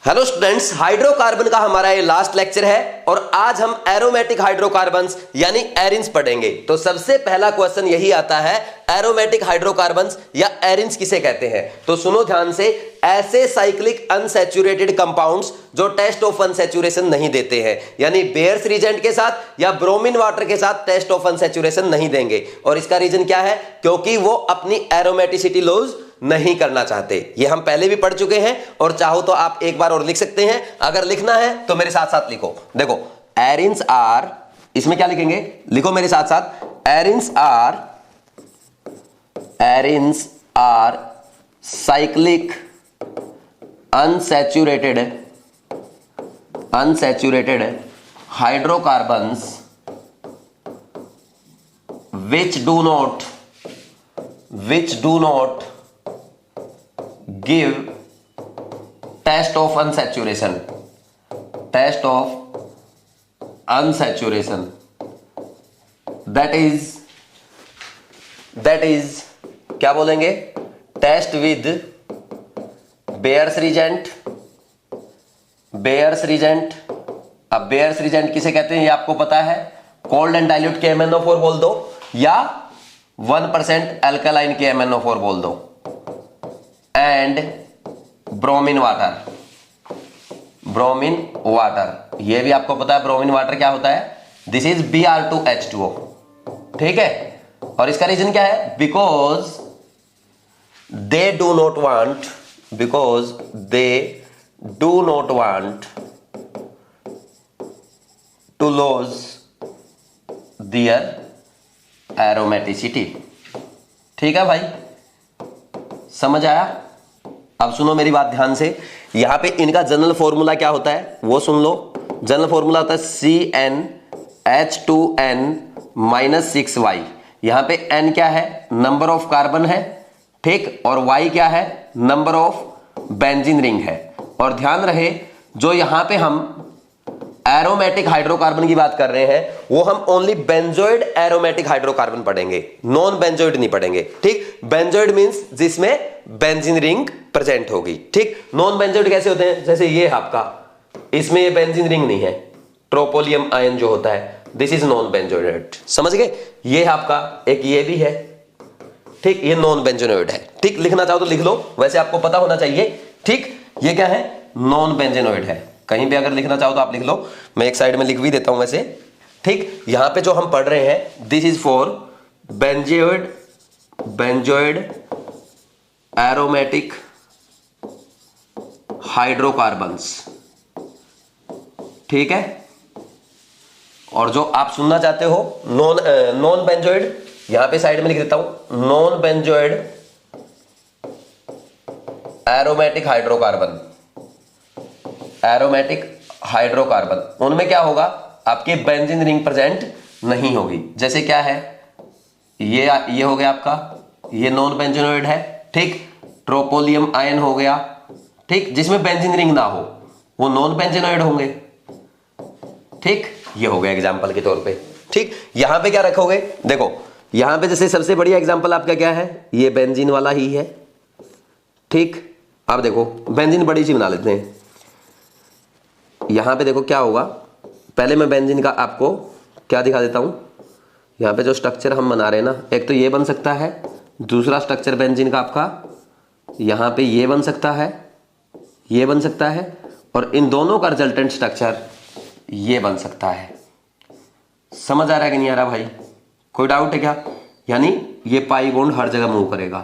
Hello students, hydrocarbon का हमारा ये लास्ट लेक्चर है और आज हम एरोमेटिक हाइड्रोकार्बन्स यानी एरिन्स पढ़ेंगे। तो सबसे पहला क्वेश्चन यही आता है, एरोमेटिक हाइड्रोकार्बन्स या एरिन्स किसे कहते हैं। तो सुनो ध्यान से, ऐसे साइक्लिक अनसैचुरेटेड कंपाउंड्स जो टेस्ट ऑफ अनसैचुरेशन नहीं देते हैं, यानी बेयर्स रीजेंट के साथ या ब्रोमीन वाटर के साथ टेस्ट ऑफ अनसैचुरेशन नहीं देंगे। और इसका रीजन क्या है? क्योंकि वो अपनी एरोमेटिसिटी लॉज नहीं करना चाहते। ये हम पहले भी पढ़ चुके हैं और चाहो तो आप एक बार और लिख सकते हैं। अगर लिखना है तो मेरे साथ साथ लिखो। देखो, एरिन्स आर, इसमें क्या लिखेंगे? लिखो मेरे साथ साथ, arenes are cyclic unsaturated hydrocarbons which do not give test of unsaturation that is क्या बोलेंगे? Test with Baeyer's reagent. अब बेयर्स रीजेंट किसे कहते हैं ये आपको पता है। कोल्ड एंड डाइल्यूट KMnO4 बोल दो या 1% अल्कलाइन KMnO4 बोल दो, एंड ब्रोमीन वाटर, ये भी आपको पता है ब्रोमीन वाटर क्या होता है। दिस इज Br2H2O, ठीक है। और इसका रीजन क्या है? Because they do not want to lose their aromaticity. ठीक है भाई, समझ आया? अब सुनो मेरी बात ध्यान से। यहां पे इनका जनरल फॉर्मूला क्या होता है वो सुन लो। जनरल फॉर्मूला होता है CnH2n-6y। यहां पे n क्या है? नंबर ऑफ कार्बन है, ठीक, और y क्या है? नंबर ऑफ बेंजीन रिंग है। और ध्यान रहे, जो यहां पे हम एरोमेटिक हाइड्रोकार्बन की बात कर रहे हैं वो हम ओनली बेंजोइड एरोमेटिक हाइड्रोकार्बन पढ़ेंगे, नॉन बेंजोइड नहीं पढ़ेंगे, ठीक। बेंजोइड मींस जिसमें बेंजीन रिंग प्रेजेंट होगी, ठीक। नॉन बेंजोइड कैसे होते हैं? जैसे ये आपका, इसमें ये बेंजीन रिंग नहीं है, ट्रोपोलियम आयन जो होता है, दिस इज नॉन बेंजोइड। समझ गए? ये आपका एक ये भी है, ठीक, ये नॉन बेंजोइड है, ठीक। लिखना चाहो तो लिख लो, वैसे आपको पता होना चाहिए, ठीक। ये क्या है? नॉन बेंजोइड है। कहीं भी अगर लिखना चाहो तो आप लिख लो, मैं एक साइड में लिख भी देता हूं वैसे, ठीक। यहां पे जो हम पढ़ रहे हैं, this is for benzoid aromatic hydrocarbons, ठीक है। और जो आप सुनना चाहते हो नॉन बेंजोइड, यहां पे साइड में लिख देता हूं, नॉन बेंजोइड एरोमेटिक हाइड्रोकार्बन, उनमें क्या होगा? आपकी बेंजीन रिंग प्रेजेंट नहीं होगी। जैसे क्या है? ये हो गया आपका, ये नॉन बेंजोइड है, ठीक। ट्रोपोलियम आयन हो गया, ठीक, जिसमें बेंजीन रिंग ना हो, वो नॉन बेंजोइड होंगे, ठीक। ये हो गया एग्जांपल के तौर पे, ठीक। यहां पे क्या रखोगे? देखो, यहां पे जैसे सबसे बढ़िया एग्जांपल आपका क्या है? ये बेंजीन वाला ही है, ठीक। अब देखो, बेंजीन बड़ी सी बना लेते हैं। यहां पे देखो क्या होगा, पहले मैं बेंजीन का आपको क्या दिखा देता हूं। यहां पे जो स्ट्रक्चर हम बना रहे हैं ना, एक तो ये बन सकता है, दूसरा स्ट्रक्चर बेंजीन का आपका यहां पे ये बन सकता है, ये बन सकता है, और इन दोनों का रिजल्टेंट स्ट्रक्चर ये बन सकता है। समझ आ रहा है कि नहीं आ रहा भाई? कोई डाउट है क्या? यानी ये पाई बॉन्ड हर जगह मूव करेगा,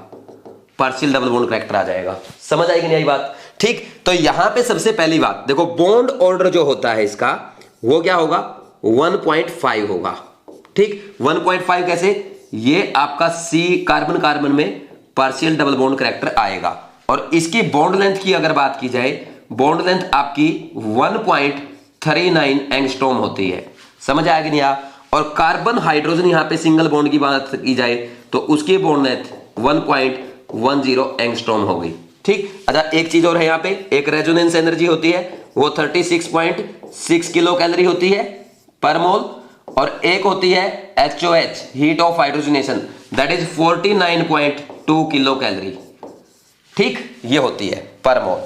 पार्शियल डबल बॉन्ड करैक्टर आ जाएगा। समझ आई कि नहीं आई बात? ठीक। तो यहां पे सबसे पहली बात देखो, बॉन्ड ऑर्डर जो होता है इसका वो क्या होगा? 1.5 होगा, ठीक। 1.5 कैसे? ये आपका C कार्बन में पार्शियल डबल बॉन्ड करैक्टर आएगा। और इसकी बॉन्ड लेंथ की अगर बात की जाए, बॉन्ड लेंथ आपकी 1.39 एंगस्ट्रॉम होती है। समझ आया कि नहीं आ? और कार्बन हाइड्रोजन यहां पे सिंगल बॉन्ड की बात की जाए तो उसकी बॉन्ड लेंथ 1.10 एंगस्ट्रॉम होगी, ठीक। अच्छा, एक चीज और है यहां पे, एक रेजोनेंस एनर्जी होती है, वो 36.6 किलो कैलोरी होती है पर मोल, और एक होती है HOH heat of hydrogenation, that is 49.2 kilo calorie, ठीक, ये होती है पर मोल।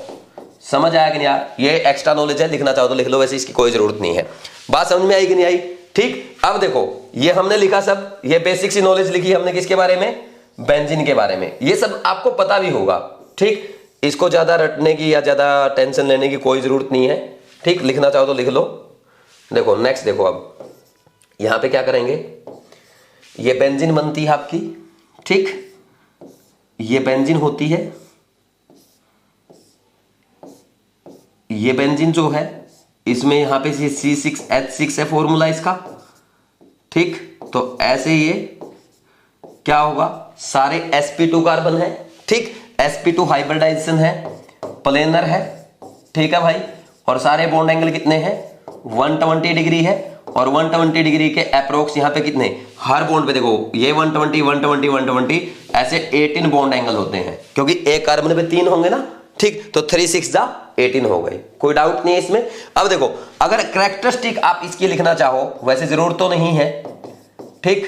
समझ आया कि नहीं यार? ये एक्स्ट्रा नॉलेज है, लिखना चाहो तो लिख लो, वैसे इसकी कोई जरूरत नहीं है। बात समझ में आई कि नहीं आई? ठीक, अब देखो ये हमने लिखा सब, ये बेसिक सी नॉलेज लिखी हमने किसके बारे में? बेंजीन के बारे में। ये सब आपको पता भी होगा। ठीक, इसको ज्यादा रटने की या ज्यादा टेंशन लेने की कोई जरूरत नहीं है। ठीक, लिखना चाहो तो लिख लो। देखो नेक्स्ट, देखो अब यहां पे क्या करेंगे, ये बेंजीन बनती है आपकी। ठीक, ये बेंजीन होती है, ये बेंजीन जो है इसमें यहां पे C6H6 है फॉर्मूला इसका। ठीक, तो ऐसे ये क्या होगा, सारे sp2 कार्बन है। ठीक, sp2 हाइब्रिडाइजेशन है, प्लेनर है। ठीक है भाई, और सारे बॉन्ड एंगल कितने हैं? 120 डिग्री है, और 120 डिग्री के अप्रोक्स यहां पे कितने, हर बॉन्ड पे देखो ये 120 120 120 ऐसे 18 बॉन्ड एंगल होते हैं, क्योंकि एक कार्बन पे 3 होंगे ना। ठीक, तो 3 6 जा 18 हो गए, कोई डाउट नहीं है इसमें। अब देखो अगर कैरेक्टरिस्टिक आप इसकी लिखना चाहो, वैसे जरूरत तो नहीं है। ठीक,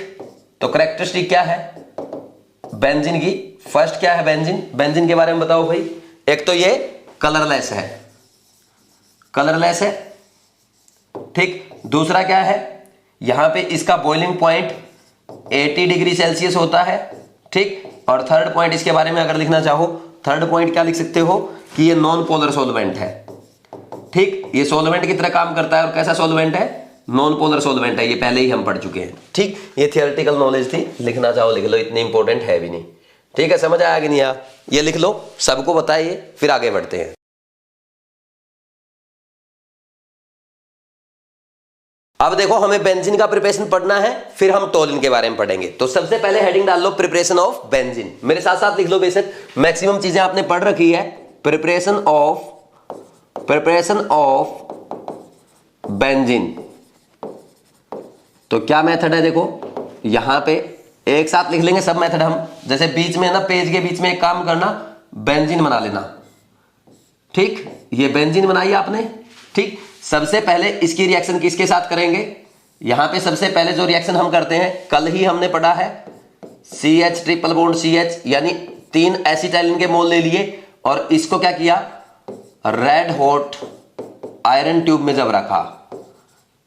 तो कैरेक्टरिस्टिक क्या है बेंजीन की? फर्स्ट क्या है बेंजीन? बेंजीन के बारे में बताओ भाई। एक तो ये कलरलेस है, कलरलेस है। ठीक, दूसरा क्या है, यहां पे इसका बॉइलिंग पॉइंट 80 डिग्री सेल्सियस होता है। ठीक, और थर्ड पॉइंट इसके बारे में अगर लिखना चाहो, थर्ड पॉइंट क्या लिख सकते हो कि ये नॉन पोलर सॉल्वेंट है। ठीक, ये सॉल्वेंट की तरह काम करता है, और कैसा सॉल्वेंट है? नॉन पोलर सॉल्वेंट है, ये पहले ही हम पढ़ चुके हैं। ठीक, ये थियोरेटिकल नॉलेज थी, लिखना चाहो लिख लो, इतनी इंपॉर्टेंट है भी नहीं। ठीक है, समझ आया कि नहीं आया? ये लिख लो, सबको बताइए, फिर आगे बढ़ते हैं। अब देखो हमें बेंजीन का प्रिपरेशन पढ़ना है, फिर हम टोलिन के बारे में पढ़ेंगे। तो सबसे पहले हेडिंग डाल लो प्रिपरेशन ऑफ बेंजीन। मेरे साथ साथ लिख लो, बेशक मैक्सिमम चीजें आपने पढ़ रखी है। Preparation of benzene. तो क्या मेथड है? देखो यहां पे एक साथ लिख लेंगे सब मेथड हम, जैसे बीच में ना, पेज के बीच में एक काम करना, बेंजीन बना लेना। ठीक, ये बेंजीन बनाई आपने। ठीक, सबसे पहले इसकी रिएक्शन किसके साथ करेंगे? यहां पे सबसे पहले जो रिएक्शन हम करते हैं, कल ही हमने पढ़ा है, CH ट्रिपल बॉन्ड CH, यानी 3 एसिटाइलिन के मोल ले लिए, और इसको क्या किया, रेड हॉट आयरन ट्यूब में जब रखा,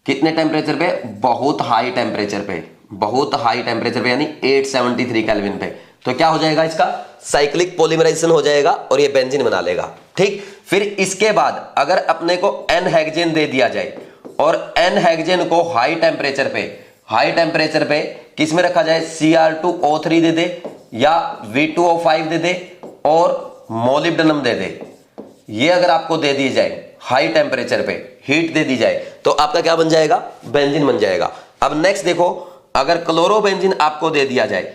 कितने टेम्परेचर पे? बहुत हाई टेम्परेचर पे, बहुत हाई टेम्परेचर पे, यानी 873 केल्विन पे। तो क्या हो जाएगा, इसका साइक्लिक पॉलीमराइजेशन हो जाएगा, और ये बेंजीन बना लेगा। ठीक, फिर इसके बाद अगर अपने को N हेक्सेन दे दिया जाए, और N हेक्सेन को हाई टेम्परेचर पे किस में रखा जाए? Cr2O3 दे दे, या V2O5 दे दे, और मोलिब्डेनम दे दे। ये अगर आपको दे दी जाए हाई टेम्परेचर पे, हीट दे दी जाए, तो आपका क्या बन जाएगा? बेंजीन बन जाएगा। अब नेक्स्ट देखो, अगर क्लोरोबेंजीन आपको दे दिया जाए,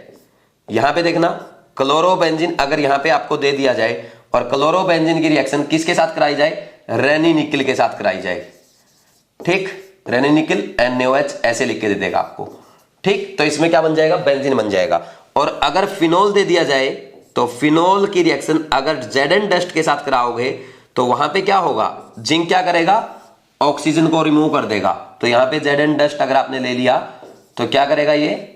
यहां पे देखना, क्लोरोबेंजीन अगर यहां पे आपको दे दिया जाए, और क्लोरोबेंजीन की रिएक्शन किसके साथ कराई जाए? रेनी निकल के साथ कराई जाए। ठीक, रेनी निकल NaOH ऐसे लिख के दे देगा आपको। ठीक, तो इसमें क्या बन जाएगा? बेंजीन बन जाएगा। और अगर फिनोल दे दिया जाए, तो फिनोल की रिएक्शन अगर Zn डस्ट के साथ कराओगे, तो वहां पे क्या होगा? जिंक क्या करेगा? ऑक्सीजन को रिमूव कर देगा। तो यहां पे Zn डस्ट अगर आपने ले लिया, तो क्या करेगा? ये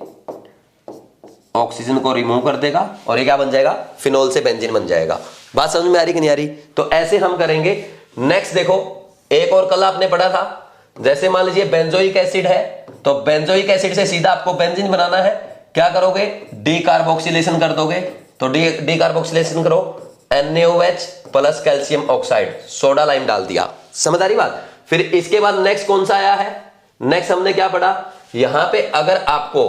ऑक्सीजन को रिमूव कर देगा, और ये क्या बन जाएगा? फिनोल से बेंजीन बन जाएगा। बात समझ में आ रही कि नहीं आ रही? तो ऐसे हम करेंगे। नेक्स्ट देखो, एक और कल आपने पढ़ा था, जैसे मान लीजिए बेंजोइक एसिड है, तो बेंजोइक एसिड से सीधा आपको बेंजीन बनाना है। क्या करोगे? डीकार्बोक्सिलेशन कर दोगे। तो डीकार्बोक्सिलेशन करो, NaOH plus calcium oxide, soda lime डाल दिया। समझ आ रही बात? फिर इसके बाद नेक्स्ट कौन सा आया है? नेक्स्ट हमने क्या पढ़ा? यहां पे अगर आपको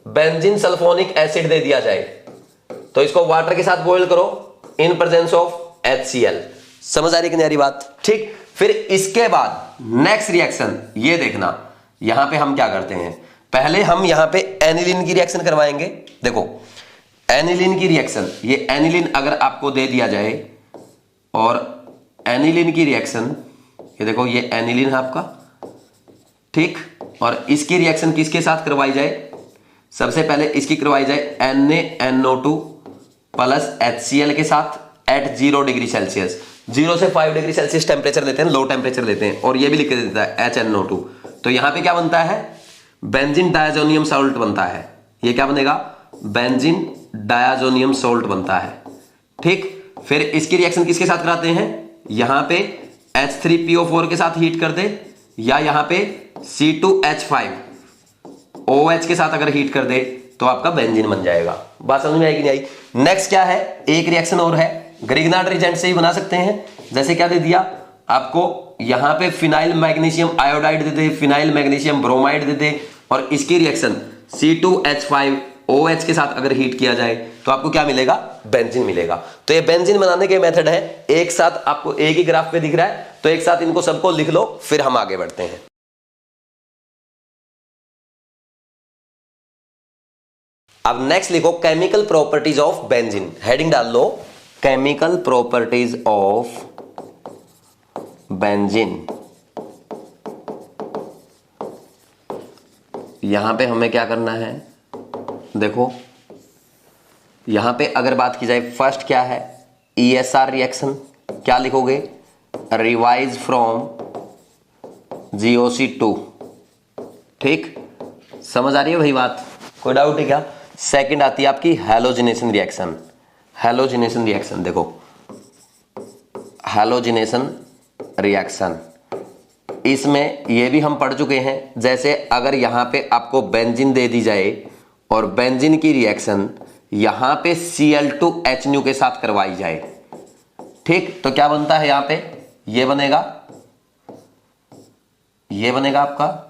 बेंजीन सल्फोनिक एसिड दे दिया जाए, तो इसको वाटर के साथ बॉईल करो इन प्रेजेंस ऑफ HCl। समझ आ रही कि नहीं आ रही बात? ठीक, फिर इसके बाद नेक्स्ट रिएक्शन ये देखना, यहां पे हम क्या करते हैं, पहले हम यहां पे एनिलीन की रिएक्शन करवाएंगे। देखो एनिलीन की रिएक्शन, ये एनिलीन अगर आपको दे दिया जाए, और एनिलीन की रिएक्शन, ये देखो ये एनिलीन है आपका। ठीक, और इसकी रिएक्शन किसके साथ करवाई जाए? सबसे पहले इसकी करवाई जाए NaNO2 प्लस HCl के साथ एट 0 डिग्री सेल्सियस। 0 से 5 डिग्री सेल्सियस टेम्परेचर लेते हैं, लो टेम्परेचर लेते हैं, और ये भी लिख के देता है HNO2। तो यहां पे क्या बनता है? बेंजीन डायाजोनियम सॉल्ट बनता है। ये क्या बनेगा? बेंजीन डायाजोनियम सॉल्ट बनता है। ठीक, फिर इसकी रिएक्शन किसके साथ कराते हैं? यहां पे H3PO4 के साथ हीट कर दे, या यहां पे C2H5OH के साथ अगर हीट कर दे तो आपका बेंजीन बन जाएगा। बात समझ में आई कि नहीं आई? नेक्स्ट क्या है, एक रिएक्शन और है, ग्रिग्नार्ड रिएजेंट से ही बना सकते हैं। जैसे क्या दे दिया आपको, यहां पे फिनाइल मैग्नीशियम आयोडाइड दे दे, फिनाइल मैग्नीशियम ब्रोमाइड दे दे, और इसकी रिएक्शन C2H5OH के साथ अगर हीट किया जाए तो आपको क्या मिलेगा, बेंजीन मिलेगा। तो ये बेंजीन बनाने के मेथड है, एक साथ आपको एक ही ग्राफ पे दिख रहा है, तो एक साथ इनको सबको लिख लो, फिर हम आगे बढ़ते हैं। अब नेक्स्ट लिखो chemical properties of benzene, heading डाल लो केमिकल प्रॉपर्टीज ऑफ बेंजीन। यहां पे हमें क्या करना है, देखो यहां पे अगर बात की जाए, फर्स्ट क्या है, ESR रिएक्शन, क्या लिखोगे, रिवाइज फ्रॉम GOC2। ठीक, समझ आ रही है भाई बात, कोई डाउट है क्या? सेकंड आती है आपकी हैलोजिनेशन रिएक्शन। हैलोजिनेशन रिएक्शन देखो, हैलोजिनेशन रिएक्शन, इसमें ये भी हम पढ़ चुके हैं। जैसे अगर यहां पे आपको बेंजीन दे दी जाए और बेंजीन की रिएक्शन यहां पे Cl2HNO के साथ करवाई जाए, ठीक, तो क्या बनता है यहां पे, ये बनेगा आपका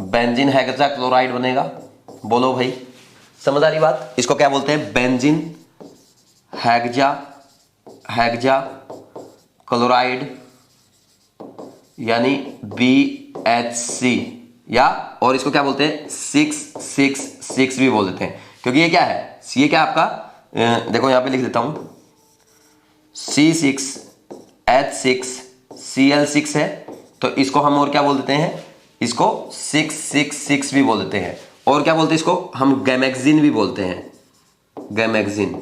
बेंजीन हेक्साक्लोराइड बनेगा। बोलो भाई, समझ आ रही बात? इसको क्या बोलते हैं, बेंजीन हेक्सा क्लोराइड, यानी BHC, या और इसको क्या बोलते हैं, 666 भी बोल देते हैं, क्योंकि ये क्या है, ये क्या आपका, देखो यहां पे लिख देता हूं, C6H6Cl6 है, तो इसको हम और क्या बोल देते हैं, इसको 666 भी बोल देते हैं, और क्या बोलते हैं इसको हम, गैमेक्सिन भी बोलते हैं, गैमेक्सिन,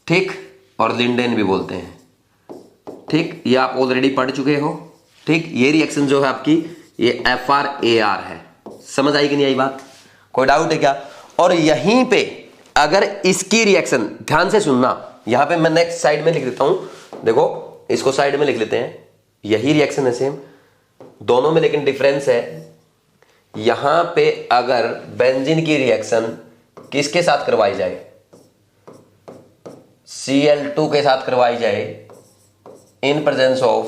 ठीक, और लिंडेन भी बोलते हैं। ठीक, ये आप ऑलरेडी पढ़ चुके हो। ठीक, ये रिएक्शन जो है आपकी, ये FRAR है। समझ आई कि नहीं आई बात? कोई डाउट है क्या? और यहीं पे अगर इसकी रिएक्शन, ध्यान से सुनना, यहां पे मैं नेक्स्ट साइड में लिख देता हूं, देखो इसको साइड में लिख लेते हैं, यही रिएक्शन है सेम दोनों में, लेकिन डिफरेंस है, यहां पे अगर बेंजीन की रिएक्शन किसके साथ करवाई जाए, Cl2 के साथ करवाई जाए इन प्रेजेंस ऑफ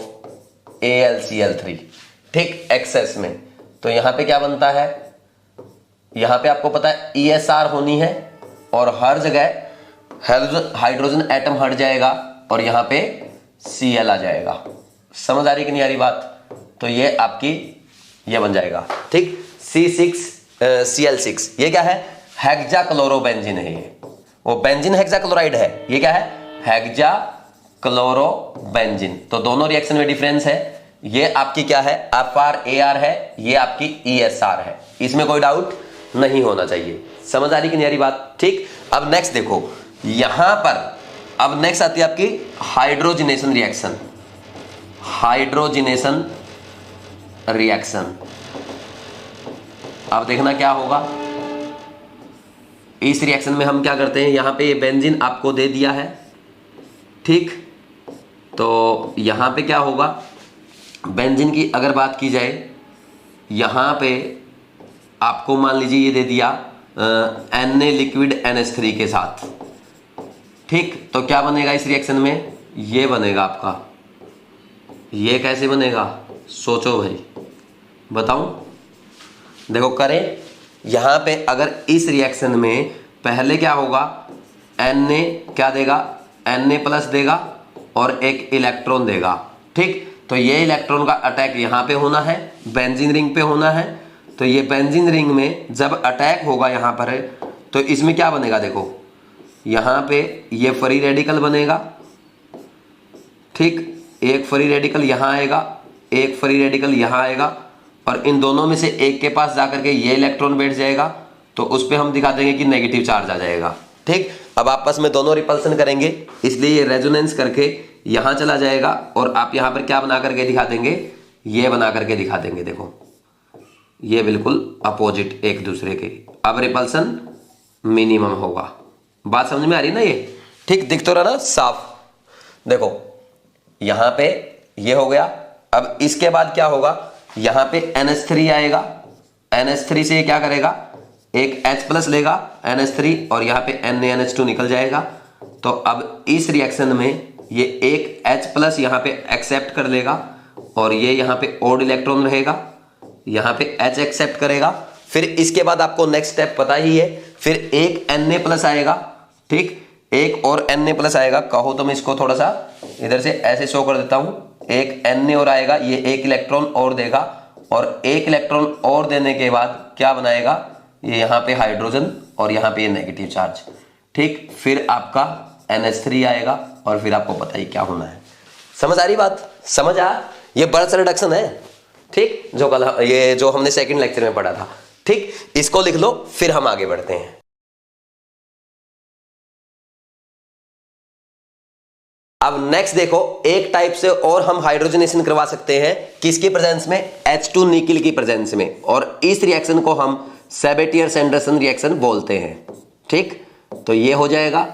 AlCl3, ठीक, एक्सेस में, तो यहां पे क्या बनता है, यहां पे आपको पता है ESR होनी है, और हर जगह हाइड्रोजन एटम हट जाएगा और यहां पे Cl आ जाएगा। समझ आ रही कि नहीं आ रही बात? तो ये आपकी ये बन जाएगा, ठीक, C6Cl6, ये क्या है, हेक्साक्लोरोबेंजीन है, ये वो बेंजीन हेक्साक्लोराइड है, ये क्या है, हेक्साक्लोरोबेंजीन। तो दोनों रिएक्शन में डिफरेंस है, ये आपकी क्या है, FRAR है, ये आपकी ESR है, इसमें कोई डाउट नहीं होना चाहिए। समझ आ रही कि नहीं आ रही बात? ठीक, अब नेक्स्ट देखो, यहां पर अब नेक्स्ट आती है आपकी हाइड्रोजिनेशन रिएक्शन। हाइड्रोजिनेशन रिएक्शन, अब देखना क्या होगा, इस रिएक्शन में हम क्या करते हैं, यहां पे ये बेंजीन आपको दे दिया है, ठीक, तो यहां पे क्या होगा, बेंजीन की अगर बात की जाए, यहां पे आपको मान लीजिए ये दे दिया Na लिक्विड NH3 के साथ, ठीक, तो क्या बनेगा इस रिएक्शन में, ये बनेगा आपका, ये कैसे बनेगा, सोचो भाई, बताऊं, देखो करें, यहां पे अगर इस रिएक्शन में पहले क्या होगा, Na क्या देगा, Na+ देगा और एक इलेक्ट्रॉन देगा, ठीक, तो ये इलेक्ट्रॉन का अटैक यहां पे होना है, बेंजीन रिंग पे होना है, तो ये बेंजीन रिंग में जब अटैक होगा यहां पर है, तो इसमें क्या बनेगा, देखो यहां पे ये फ्री रेडिकल बनेगा, ठीक, एक फ्री रेडिकल यहां आएगा, एक फ्री रेडिकल यहां आएगा, और इन दोनों में से एक के पास जाकर के ये इलेक्ट्रॉन बैठ जाएगा, तो उस पर हम दिखा देंगे कि नेगेटिव चार्ज आ जाएगा। ठीक, अब आपस में दोनों रिपल्सन करेंगे, इसलिए ये रेजोनेंस करके यहां चला जाएगा, और आप यहां पर क्या बना करके दिखा देंगे, ये बना करके दिखा देंगे, देखो ये बिल्कुल अपोजिट एक दूसरे के, अब रिपल्सन मिनिमम होगा। बात समझ में आ रही है ना ये? ठीक, दिख तो रहा ना साफ। देखो यहां पे ये हो गया। अब इसके बाद क्या होगा, यहां पे NH3 आएगा, NH3 से क्या करेगा, एक H+ लेगा NH3 और यहां पे NaNH2 निकल जाएगा। तो अब इस रिएक्शन में ये एक H+ यहां पे एक्सेप्ट कर लेगा और ये यहां पे ओड इलेक्ट्रॉन रहेगा, यहां पे H एक्सेप्ट करेगा। फिर इसके बाद आपको नेक्स्ट स्टेप पता ही है, फिर एक Na+ आएगा, ठीक, एक और Na+ आएगा। कहो तो मैं इसको थोड़ा सा इधर से ऐसे शो कर देता हूं, एक Na और आएगा, ये एक इलेक्ट्रॉन और देगा और एक इलेक्ट्रॉन और देने के बाद क्या बनाएगा, ये यहां पे हाइड्रोजन और यहां पे नेगेटिव चार्ज, ठीक। फिर आपका NH3 आएगा और फिर आपको पता ही क्या होना है। समझ आ रही बात, समझ आ, ये बर्थ रिडक्शन है, ठीक, जो कल ये जो हमने सेकंड लेक्चर में पढ़ा था, ठीक। इसको लिख लो, फिर हम आगे बढ़ते हैं। अब नेक्स्ट देखो, एक टाइप से और हम हाइड्रोजनेशन करवा सकते हैं, किसकी प्रेजेंस में, H2 निकिल की प्रेजेंस में, और इस रिएक्शन को हम सेबेटियर-सैंडरसन रिएक्शन बोलते हैं, ठीक। तो ये हो जाएगा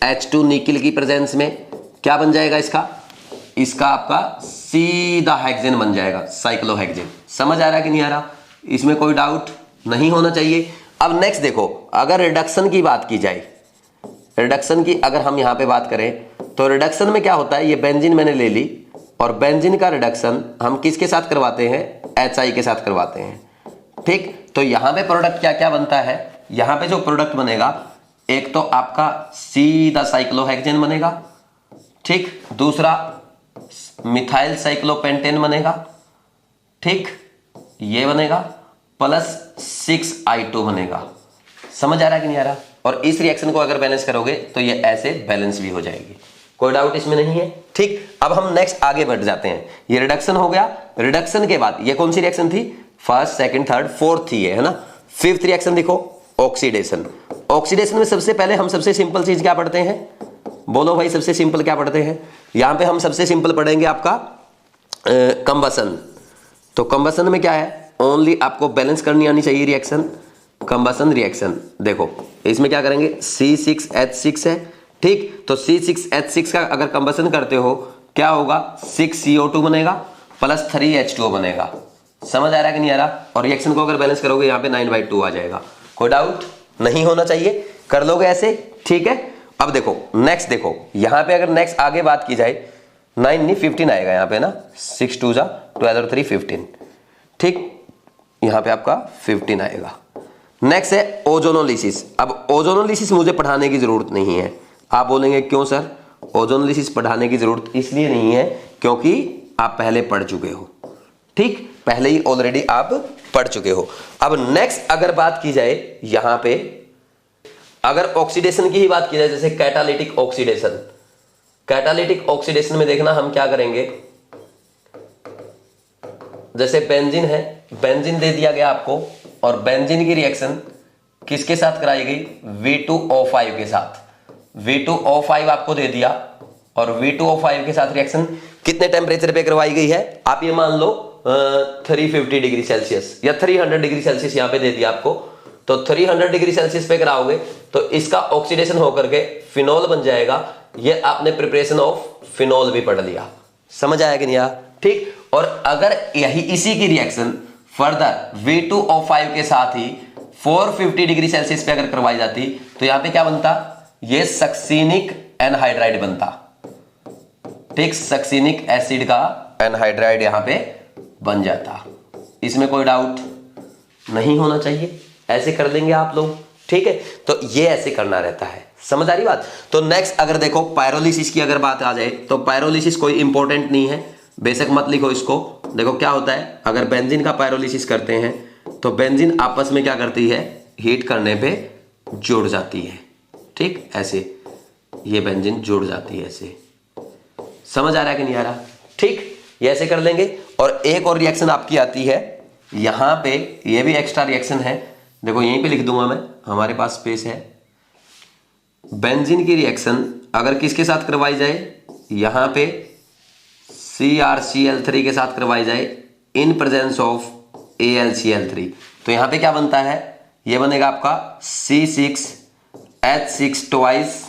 H2 निकिल की प्रेजेंस में, क्या बन जाएगा इसका आपका सीधा हेक्सेन बन जाएगा, साइक्लोहेक्सेन। समझ आ रहा है कि नहीं आ रहा, इसमें कोई डाउट नहीं होना चाहिए। अब नेक्स्ट देखो, अगर रिडक्शन की बात की जाए, रिडक्शन की अगर हम यहां पे बात करें तो रिडक्शन में क्या होता है, ये बेंजीन मैंने ले ली और बेंजीन का रिडक्शन हम किसके साथ करवाते हैं, HI के साथ करवाते हैं, ठीक। तो यहां पे प्रोडक्ट क्या क्या बनता है, यहां पे जो प्रोडक्ट बनेगा, एक तो आपका सीधा साइक्लोहेक्सेन बनेगा, ठीक, दूसरा मिथाइल साइक्लोपेंटेन बनेगा, ठीक, ये बनेगा, प्लस 6I2 बनेगा। समझ आ रहा है कि नहीं आ रहा, और इस रिएक्शन को अगर बैलेंस करोगे तो ये ऐसे बैलेंस भी हो जाएगी, कोई डाउट इसमें नहीं है, ठीक। अब हम नेक्स्ट आगे बढ़ जाते हैं। ये रिडक्शन हो गया, रिडक्शन के बाद ये कौन सी रिएक्शन थी, फर्स्ट, सेकंड, थर्ड, फोर्थ थी है ना। फिफ्थ रिएक्शन देखो, ऑक्सीडेशन। ऑक्सीडेशन में सबसे पहले हम सबसे सिंपल चीज क्या पढ़ते हैं, बोलो भाई, सबसे सिंपल क्या पढ़ते हैं, यहां पे हम सबसे सिंपल पढ़ेंगे आपका कंबसन। तो कंबसन में क्या है, ओनली आपको बैलेंस करनी आनी चाहिए रिएक्शन, कंबसन रिएक्शन। देखो इसमें क्या करेंगे, C6H6 है, ठीक। तो C6H6 का अगर कंबसन करते हो क्या होगा, 6CO2 बनेगा प्लस 3H2O बनेगा। समझ आ रहा है कि नहीं आ रहा, और रिएक्शन को अगर बैलेंस करोगे यहाँ पे 9/2 आ जाएगा। कोई डाउट नहीं होना चाहिए, कर लोगे ऐसे, ठीक है। अब देखो नेक्स्ट, देखो यहाँ पे अगर नेक्स्ट आगे बात की जाए, 9 नहीं 15 आएगा यहाँ पे ना, 6 2 जा 12 और 3 15, ठीक, यहाँ पे आपका 15 आएगा। नेक्स्ट है ओजोनोलिसिस। अब ओजोनोलिसिस मुझे पढ़ाने की जरूरत नहीं है, आप बोलेंगे क्यों सर, ओजोनोलिसिस पढ़ाने की जरूरत इसलिए नहीं है क्योंकि आप पहले पढ़ चुके हो, ठीक, पहले ही ऑलरेडी आप पढ़ चुके हो। अब नेक्स्ट अगर बात की जाए, यहां पे अगर ऑक्सीडेशन की ही बात की जाए, जैसे कैटालिटिक ऑक्सीडेशन, कैटालिटिक ऑक्सीडेशन में देखना हम क्या करेंगे, जैसे बेंजीन है, बेंजीन दे दिया गया आपको और बेंजीन की रिएक्शन किसके साथ कराई गई, V2O5 के साथ। V2O5 आपको दे दिया और V2O5 के साथ रिएक्शन कितने टेम्परेचर पे करवाई गई है, आप ये मान लो 350 डिग्री सेल्सियस या 300 डिग्री सेल्सियस यहां पे दे दिया आपको। तो 300 डिग्री सेल्सियस पे कराओगे तो इसका ऑक्सीडेशन होकर के फिनॉल बन जाएगा। ये आपने प्रिपरेशन ऑफ फिनॉल भी पढ़ लिया, समझ आया कि नहीं आया, ठीक। और अगर यही इसी की रिएक्शन फर्दर V2O5 के साथ ही 450 डिग्री सेल्सियस पे अगर करवाई जाती तो यहां पे क्या बनता, ये सक्सीनिक एनहाइड्राइड बनता, ठीक, सक्सीनिक एसिड का एनहाइड्राइड यहां पे बन जाता। इसमें कोई डाउट नहीं होना चाहिए, ऐसे कर देंगे आप लोग, ठीक है। तो ये ऐसे करना रहता है, समझ आ रही बात। तो नेक्स्ट अगर देखो पायरोलिसिस की अगर बात आ जाए तो पायरोलिसिस कोई इंपॉर्टेंट नहीं है, बेशक मत लिखो इसको। देखो क्या होता है, अगर बेंजीन का पायरोलिसिस करते हैं तो बेंजीन आपस में क्या करती है, हीट करने पे जुड़ जाती है, ठीक, ऐसे ये बेंजीन जुड़ जाती है ऐसे। समझ आ रहा है कि नहीं आ रहा, ठीक, ये ऐसे कर लेंगे। और एक और रिएक्शन आपकी आती है यहां पे, ये भी एक्स्ट्रा रिएक्शन है, देखो यहीं पे लिख दूंगा मैं, हमारे पास स्पेस है। बेंजीन की रिएक्शन अगर किसके साथ करवाई जाए, यहां पे CrCl3 के साथ करवाई जाए इन प्रेजेंस ऑफ AlCl3, तो यहां पे क्या बनता है, ये बनेगा आपका C6H6 ट्वाइस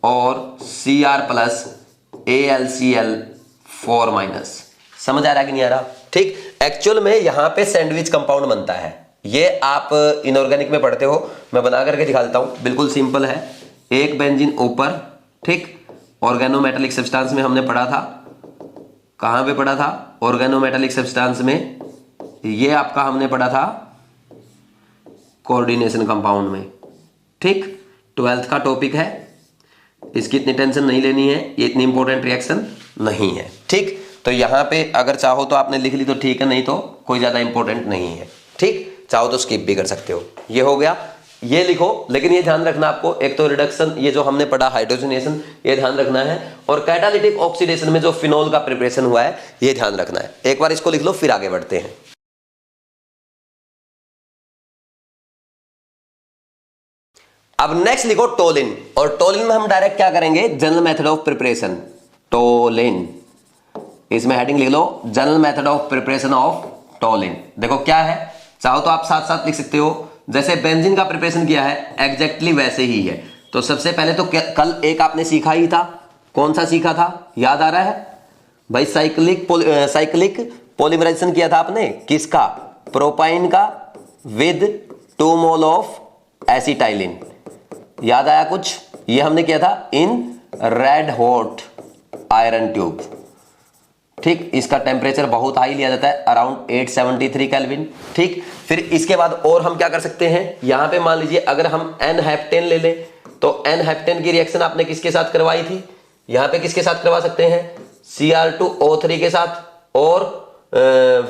और Cr प्लस AlCl4-। समझ आ रहा है कि नहीं आ रहा? ठीक, एक्चुअल में यहां पे सैंडविच कंपाउंड बनता है। ये आप इनऑर्गेनिक में पढ़ते हो, मैं बना करके दिखाता हूं, बिल्कुल सिंपल है। एक बेंजीन ऊपर, ठीक, ऑर्गेनोमेटेलिक सब्सटेंस में हमने पढ़ा था। कहां पे पढ़ा था? ऑर्गेनोमेटेलिक सब्सटेंस में। ये आपका हमने पढ़ा था कोऑर्डिनेशन कंपाउंड में। ठीक, 12th का टॉपिक है, इसकी इतनी टेंशन नहीं लेनी है, ये इतनी इंपॉर्टेंट रिएक्शन नहीं है। ठीक, तो यहां पे अगर चाहो तो आपने लिख ली तो ठीक है, नहीं तो कोई ज्यादा इंपॉर्टेंट नहीं है। ठीक, चाहो तो स्किप भी कर सकते हो। ये हो गया, ये लिखो, लेकिन ये ध्यान रखना आपको, एक तो रिडक्शन, ये जो हमने पढ़ा हाइड्रोजनेशन, ये ध्यान रखना है, और कैटालिटिक ऑक्सीडेशन में जो फिनोल का प्रिपरेशन हुआ है, ये ध्यान रखना है। एक बार इसको लिख लो, फिर आगे बढ़ते हैं। अब नेक्स्ट लिखो टोलिन, और टोलिन में हम डायरेक्ट क्या करेंगे? General method of preparation, toluene. इसमें हेडिंग लिख लो, general method of preparation of toluene. देखो क्या है, चाहो तो आप साथ साथ लिख सकते हो। जैसे बेंजीन का प्रिपरेशन किया है, एग्जैक्टली वैसे ही है। तो सबसे पहले तो कल एक आपने सीखा ही था, कौन सा सीखा था, याद आ रहा है भाई? साइक्लिक पॉलीमराइजेशन किया था आपने, किसका? प्रोपाइन का, विद 2 मोल ऑफ एसिटाइलिन। याद आया कुछ? ये हमने किया था in red hot iron tube. ठीक, इसका टेम्परेचर बहुत हाई लिया जाता है, अराउंड 873 केल्विन। ठीक, फिर इसके बाद और हम क्या कर सकते हैं? यहां पे मान लीजिए अगर हम एन हेप्टेन ले लें, तो एन हेप्टेन की रिएक्शन आपने किसके साथ करवाई थी? यहां पे किसके साथ करवा सकते हैं? Cr2O3 के साथ, और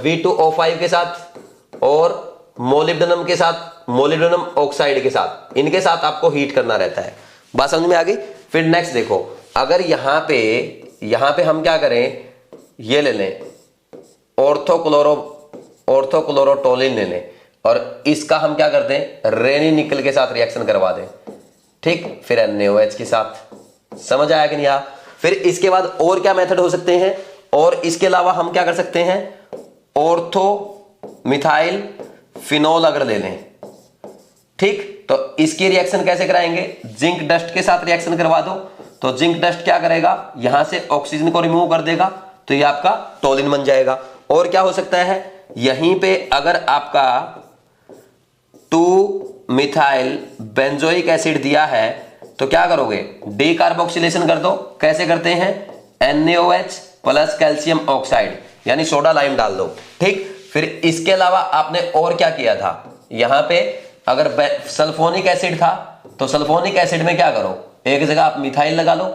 V2O5 के साथ, और मोलिब्डेनम के साथ, मोलिब्डेनम ऑक्साइड के साथ, इनके साथ आपको हीट करना रहता है। बात समझ में आ गई? फिर नेक्स्ट देखो, अगर यहां पे हम क्या करें, ये ले लें ऑर्थोक्लोरोटोलिन ले लें, और इसका हम क्या करते हैं? रेनी निकल के साथ रिएक्शन करवा दें। ठीक, फिर NaOH के साथ। समझ आया कि नहीं आया? फिर इसके बाद और क्या मेथड हो सकते हैं? और इसके अलावा हम क्या कर सकते हैं? ऑर्थो मिथाइल फिनोल अगर ले लें, ठीक, तो इसकी रिएक्शन कैसे कराएंगे? जिंक डस्ट के साथ रिएक्शन करवा दो, तो जिंक डस्ट क्या करेगा? यहां से ऑक्सीजन को रिमूव कर देगा, तो ये आपका टोलिन बन जाएगा। और क्या हो सकता है? यहीं पे अगर आपका 2 मिथाइल बेंजोइक एसिड दिया है, तो क्या करोगे? डीकार्बोक्सिलेशन कर दो। कैसे करते हैं? NaOH प्लस कैल्शियम ऑक्साइड, यानी सोडा लाइम डाल दो। ठीक, फिर इसके अलावा आपने और क्या किया था? यहां पे अगर सल्फोनिक एसिड था, तो सल्फोनिक एसिड में क्या करो? एक जगह आप मिथाइल लगा लो,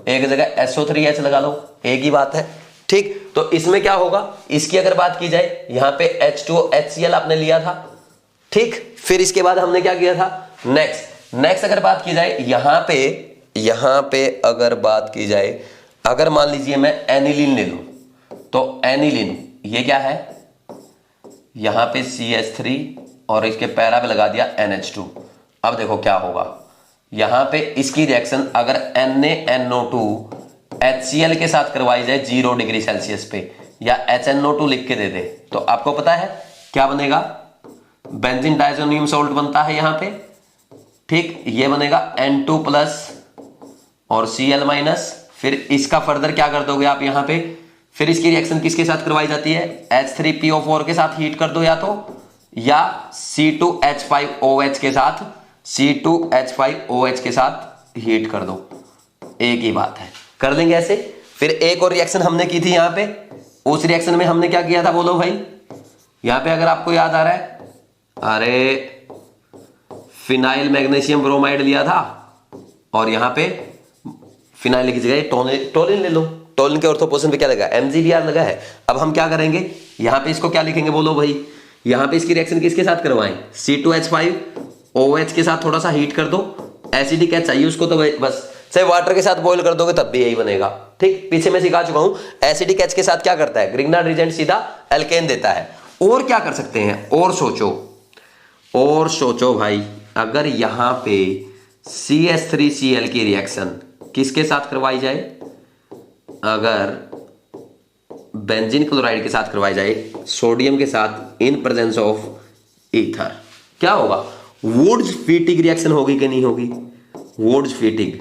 एक जगह SO3H लगा लो, एक ही बात है। ठीक, तो इसमें क्या होगा? इसकी अगर बात की जाए, यहां पे H2HCl आपने लिया था। ठीक, फिर इसके बाद हमने क्या किया था? नेक्स्ट अगर बात की जाए, यहां पे अगर बात की जाए, अगर मान लीजिए मैं एनिलीन ले लूं, तो एनिलीन ये क्या है? यहां पे CH3 और इसके पैरा पे लगा दिया NH2। अब देखो क्या होगा, यहां पे इसकी रिएक्शन अगर NaNO2 HCl के साथ करवाई जाए 0 डिग्री सेल्सियस पे, या HNO2 लिख के दे दे, तो आपको पता है क्या बनेगा? बेंजीन डाइजोनियम सॉल्ट बनता है यहां पे। ठीक, ये बनेगा N2 प्लस और Cl माइनस। फिर इसका फर्दर क्या कर दोगे आप यहां पे? फिर इसकी रिएक्शन किसके साथ करवाई जाती है? H3PO4 के साथ हीट कर दो, या C2H5OH के साथ, C2H5OH के साथ हीट कर दो। एक ही बात है, कर लेंगे ऐसे। फिर एक और रिएक्शन हमने की थी यहां पे, उस रिएक्शन में हमने क्या किया था बोलो भाई? यहां पे अगर आपको याद आ रहा है, अरे फिनाइल मैग्नीशियम ब्रोमाइड लिया था, और यहां पे फिनाइल की जगह टोलिन ले लो। टोलिन के ऑर्थोपोजिशन पे क्या लगा? MgBr लगा है। अब हम क्या करेंगे? यहां पे इसको क्या लिखेंगे बोलो भाई? यहां पे इसकी रिएक्शन किसके साथ करवाएं? C2H5OH के साथ थोड़ा सा हीट कर दो। एसिडिक एच चाहिए उसको, तो बस चाहे वाटर के साथ बॉईल कर दोगे तब भी यही बनेगा। ठीक, पीछे मैं सिखा चुका हूं। एसिडिक एच के साथ क्या करता है? ग्रिग्नार्ड रिएजेंट सीधा एल्केन देता है। और क्या कर सकते हैं? और सोचो भाई, अगर यहां पे CH3Cl की रिएक्शन किसके साथ करवाई जाए? अगर बेंजीन क्लोराइड के साथ करवाई जाए, सोडियम के साथ, इन प्रेजेंस ऑफ ईथर, क्या होगा? वुड्स फीटिग रिएक्शन होगी कि नहीं होगी? वुड्स फीटिग,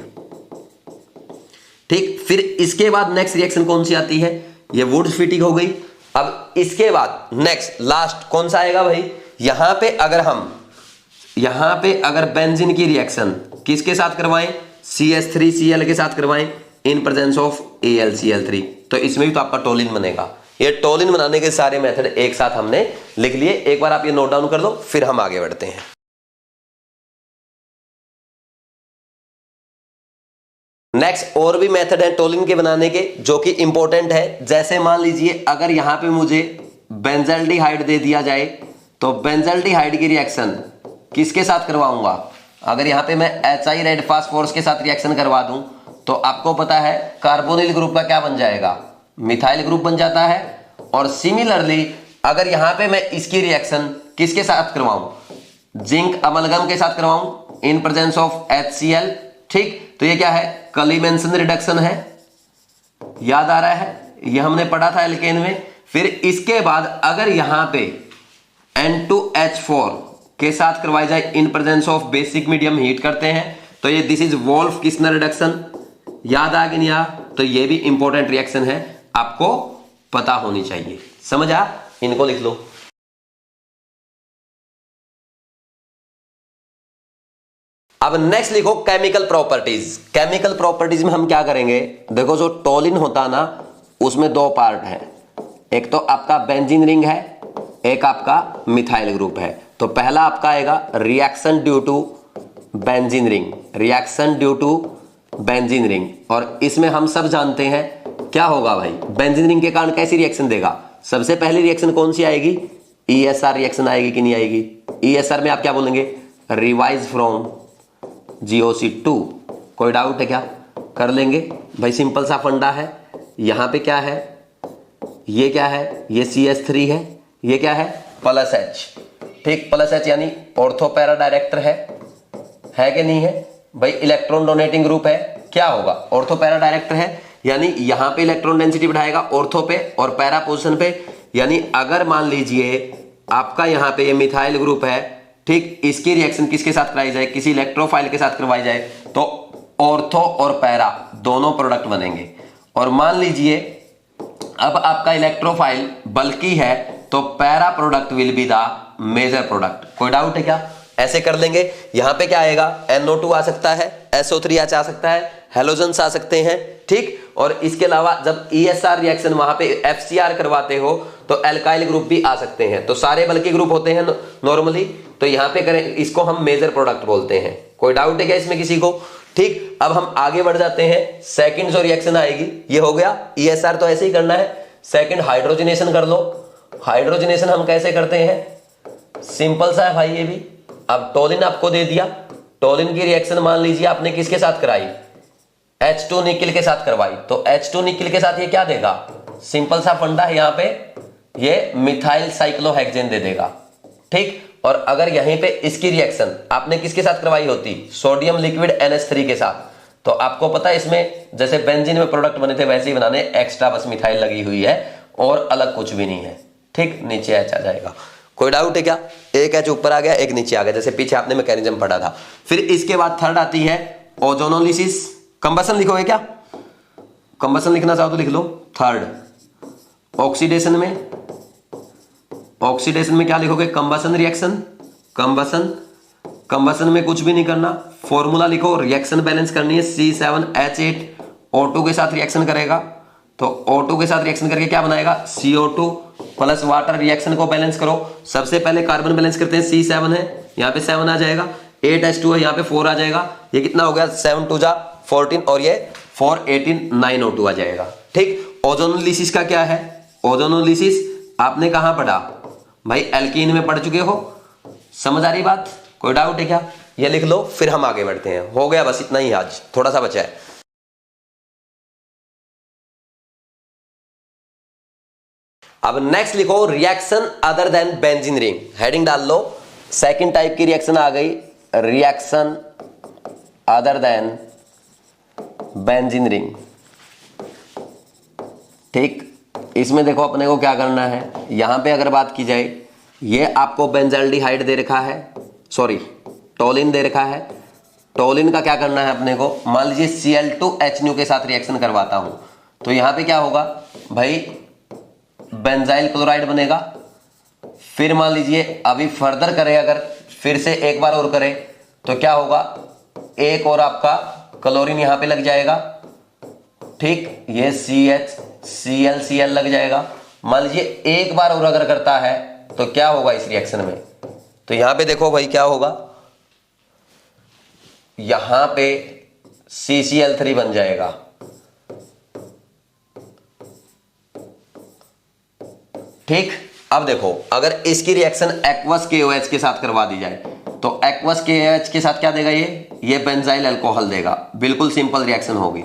ठीक, फिर इसके बाद नेक्स्ट रिएक्शन कौन सी आती है, ये वुड्स-फिटिंग हो गई। अब इसके बाद नेक्स्ट लास्ट कौन सा आएगा भाई, यहां पे अगर बेंजीन की रिएक्शन किसके साथ करवाएं, CH3Cl के साथ करवाएं इन प्रेजेंस ऑफ AlCl3, तो इसमें भी तो आपका टोलिन बनेगा। ये टोलिन बनाने के सारे मेथड एक साथ हमने लिख लिए, एक बार आप ये नोट डाउन कर लो, फिर हम आगे बढ़ते हैं। नेक्स्ट और भी मेथड है टोलिन के बनाने के जो कि इंपॉर्टेंट है। जैसे मान लीजिए अगर यहां पे मुझे बेंजल्डिहाइड दे दिया जाए, तो बेंजल्डिहाइड की रिएक्शन किसके साथ करवाऊंगा, अगर यहां पे मैं HI रेड फास्फोरस के साथ रिएक्शन करवा दूं, तो आपको पता है कार्बोनिल ग्रुप का क्या बन जाएगा, मिथाइल ग्रुप बन जाता है। और सिमिलरली अगर यहां पे मैं इसकी रिएक्शन किसके साथ करवाऊं, जिंक अमलगम के साथ करवाऊं इन प्रेजेंस ऑफ HCl, ठीक, तो ये क्या है, कलीमेंसन रिडक्शन है, याद आ रहा है, ये हमने पढ़ा था एल्केन में। फिर इसके बाद अगर यहां पे N2H4 के साथ करवाई जाए in presence of basic medium, heat करते हैं, तो ये this is Wolff Kishner reduction, याद आ गया नहीं आ, तो ये भी इंपॉर्टेंट रिएक्शन है, आपको पता होनी चाहिए। समझ आ, इनको लिख लो। अब नेक्स्ट लिखो केमिकल प्रॉपर्टीज। केमिकल प्रॉपर्टीज में हम क्या करेंगे, देखो जो टोलिन होता है ना, उसमें दो पार्ट है, एक तो आपका बेंजीन रिंग है, एक आपका मिथाइल ग्रुप है। तो पहला आपका आएगा reaction due to benzene ring, reaction due to benzene ring. और इसमें हम सब जानते हैं क्या होगा भाई, बेंजीन रिंग के कारण कैसी रिएक्शन देगा, सबसे पहली रिएक्शन कौन सी आएगी, ESR रिएक्शन आएगी कि नहीं आएगी। ESR में आप क्या बोलेंगे, रिवाइज फ्रॉम GOC2, कोई डाउट है क्या, कर लेंगे भाई, सिंपल सा फंडा है। यहां पे क्या है, ये क्या है, ये CH3 है, ये क्या है प्लस H, ठीक, प्लस H यानी ऑर्थो पैरा डायरेक्टर है कि नहीं है भाई, इलेक्ट्रॉन डोनेटिंग ग्रुप है, क्या होगा ऑर्थो पैरा डायरेक्टर है, यानी यहां पे इलेक्ट्रॉन डेंसिटी बढ़ाएगा ऑर्थो पे और पैरा पोजीशन पे। यानी अगर मान लीजिए आपका यहां पे ये मिथाइल ग्रुप है, ठीक, इसकी रिएक्शन किसके साथ कराई जाए, किसी इलेक्ट्रोफाइल के साथ करवाई जाए, तो ऑर्थो और पैरा दोनों प्रोडक्ट बनेंगे। और मान लीजिए अब आपका इलेक्ट्रोफाइल बल्कि है, तो para product will be the major product, कोई डाउट है क्या, ऐसे कर लेंगे। यहां पे क्या आएगा, NO2 आ सकता है, SO3H आ सकता है, हेलोजन्स आ सकते हैं, ठीक। और इसके अलावा जब ESR रिएक्शन वहां पे FCR करवाते हो तो एल्काइल ग्रुप भी आ सकते हैं, तो सारे बल्कि ग्रुप होते हैं नॉर्मली, तो यहां पे करें, इसको हम मेजर प्रोडक्ट बोलते हैं। कोई डाउट है क्या इसमें किसी को, ठीक। अब हम आगे बढ़ जाते हैं, सेकंड जो रिएक्शन आएगी ये हो गया, ESR तो ऐसे ही करना है, सेकंड हाइड्रोजनेशन कर लो। हाइड्रोजनेशन हम कैसे करते हैं, सिंपल सा है भाई ये भी। अब टोलिन आपको दे दिया, टोलिन की रिएक्शन मान लीजिए आपने किसके साथ कराई, H2 निकिल के साथ करवाई, तो H2 निकिल के साथ ये क्या देगा, सिंपल सा फंडा है, यहां पे ये मिथाइल साइक्लोहेक्सेन दे देगा, ठीक। और अगर यहीं पे इसकी रिएक्शन आपने किसके साथ करवाई होती, सोडियम लिक्विड NH3 के साथ, तो आपको पता है इसमें जैसे बेंजीन में प्रोडक्ट बने थे वैसे ही बनाने, एक्स्ट्रा बस मिथाइल लगी हुई है और अलग कुछ भी नहीं है, ठीक, नीचे H आ जाएगा। कोई डाउट है क्या, एक H ऊपर आ गया, एक नीचे आ गया, जैसे पीछे आपने मैकेनिज्म पढ़ा था। फिर इसके बाद थर्ड आती है ओजोनोलिसिस। कंबसन लिखोगे क्या, कंबसन लिखना चाहो तो लिख लो। थर्ड ऑक्सीडेशन में, ऑक्सीडेशन में क्या लिखोगे, कंबसन रिएक्शन, कंबसन, कंबसन में कुछ भी नहीं करना, फॉर्मूला लिखो, रिएक्शन बैलेंस करनी है, C7H8 O2 के साथ रिएक्शन करेगा, तो O2 के साथ रिएक्शन करके क्या बनाएगा, CO2 प्लस वाटर, रिएक्शन को बैलेंस करो। सबसे पहले कार्बन बैलेंस करते हैं, C7 है, यहाँ पे 7 आ जाएगा, 8H2 है, यहाँ पे 4 आ जाएगा, ये कितना हो गया, 7 2 जा 14 और ये 4 18 9 O2 आ जाएगा, ठीक। ओजोनोलिसिस का क्या है, ओजोनोलिसिस आपने कहां पढ़ा भाई, एल्कीन में पढ़ चुके हो, समझ आ रही बात, कोई डाउट है क्या, ये लिख लो, फिर हम आगे बढ़ते हैं। हो गया बस इतना ही, आज थोड़ा सा बचा है। अब नेक्स्ट लिखो reaction other than benzene ring, heading डाल लो। सेकंड टाइप की रिएक्शन आ गई, reaction other than benzene ring, ठीक। इसमें देखो अपने को क्या करना है, यहां पे अगर बात की जाए, ये आपको बेंजल्डिहाइड दे रखा है, सॉरी टोलिन दे रखा है, टोलिन का क्या करना है अपने को, मान लीजिए Cl2H के साथ रिएक्शन करवाता हूं तो यहां पे क्या होगा भाई, बेंजाइल क्लोराइड बनेगा। फिर मान लीजिए अभी फर्दर करें, अगर फिर से एक बार और करें तो क्या होगा, एक और आपका क्लोरीन यहां पे लग जाएगा, ठीक, ये CH Cl लग जाएगा। मान लीजिए एक बार और अगर करता है तो क्या होगा इस रिएक्शन में, तो यहां पे देखो भाई क्या होगा, यहां पे CCl3 बन जाएगा। ठीक, अब देखो अगर इसकी रिएक्शन एक्वस KOH के साथ करवा दी जाए तो एक्वस KOH के साथ क्या देगा, ये बेंजाइल अल्कोहल देगा। बिल्कुल सिंपल रिएक्शन होगी,